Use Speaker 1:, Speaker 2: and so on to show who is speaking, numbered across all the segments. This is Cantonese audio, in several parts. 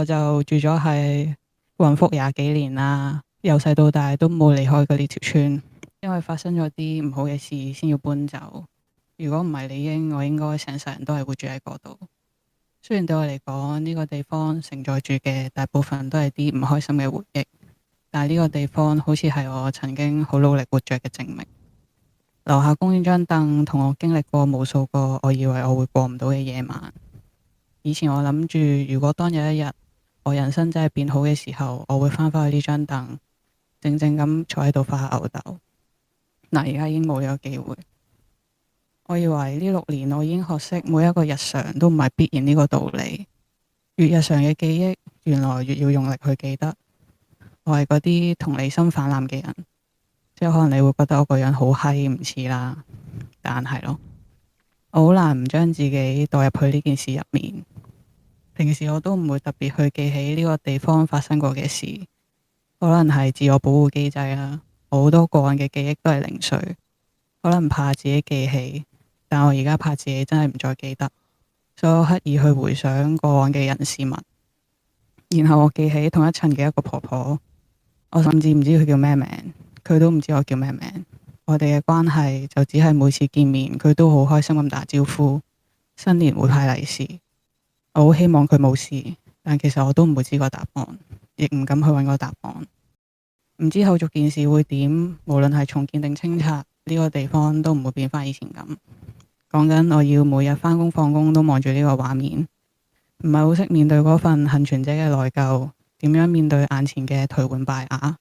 Speaker 1: 我就住咗喺雲福廿幾年啦，由細到大都冇離開過呢條村，因為發生咗啲唔好嘅事先要搬走。如果唔係理應，我應該成世人都係會住喺嗰度。雖然對我嚟講，呢個地方承載住嘅大部分都係啲唔開心嘅回憶，但係呢個地方好似係我曾經好努力活着嘅證明。樓下公園張凳同我經歷過無數個我以為我會過唔到嘅夜晚。以前我諗住，如果當有一日我人生真係變好嘅時候，我會翻返去呢張凳，靜靜咁坐喺度發下吽哣。嗱，而家已經冇呢個機會。我以為呢6年我已經學識每一個日常都唔係必然呢個道理，越日常嘅記憶，原來越要用力去記得。我係嗰啲同理心泛濫嘅人，即係可能你會覺得我個樣好閪唔似啦，但係咯，我好難唔將自己代入去呢件事入面。平時我都唔會特別去記起呢個地方發生過嘅事，可能係自我保護機制啦。我好多個案嘅記憶都係零碎，可能怕自己記起，但我而家怕自己真係唔再記得，所以我刻意去回想過往嘅人事物，然後我記起同一層嘅一個婆婆，我甚至唔知佢叫咩名，佢都唔知我叫咩名。我哋嘅關係就只係每次見面，佢都好開心咁打招呼，新年會派利是。我好希望佢冇事，但其實我都唔會知個答案，亦唔敢去揾個答案。唔知後續件事會點，無論係重建定清拆，呢個地方都唔會變返以前咁。講緊我要每日返工放工都望住呢個畫面，唔係好識面對嗰份幸存者嘅內疚，點樣面對眼前嘅頹垣敗瓦？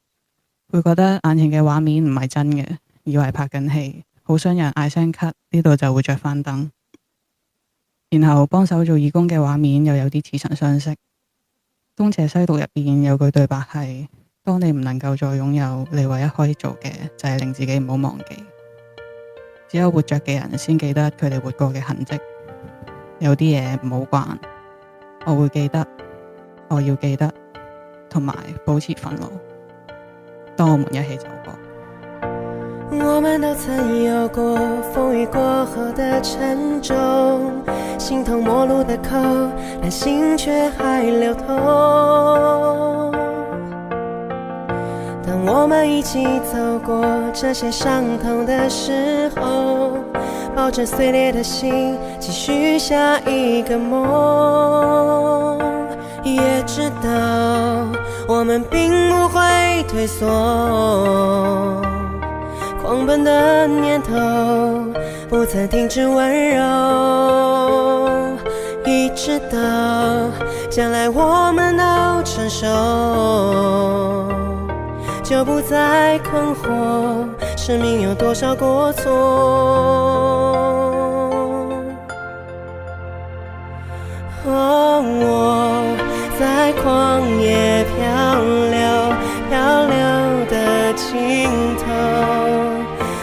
Speaker 1: 會覺得眼前嘅畫面唔係真嘅，以為拍緊戲，好想有人嗌聲咳，呢度就會着返燈。然後幫手做義工嘅畫面又有啲似曾相識。東邪西毒入邊有句對白係：當你唔能夠再擁有，你唯一可以做嘅就係令自己唔好忘記。只有活着嘅人先記得佢哋活過嘅痕跡。有啲嘢唔好慣，我會記得，我要記得，同埋保持憤怒。當我們一起走過。
Speaker 2: 我們都曾有過風雨過後的沉重，形同陌路的口，但心卻還流通。當我們一起走過這些傷痛的時候，抱着碎裂的心，繼續下一個夢，也知道我們並不會退縮。狂奔的念頭不曾停止溫柔，一直到將來我們都成熟，就不再困惑生命有多少過錯。我在曠野漂流，漂流的盡頭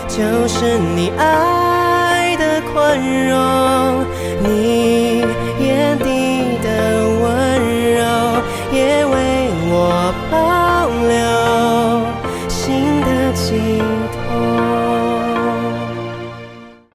Speaker 2: 就是你愛的寬容，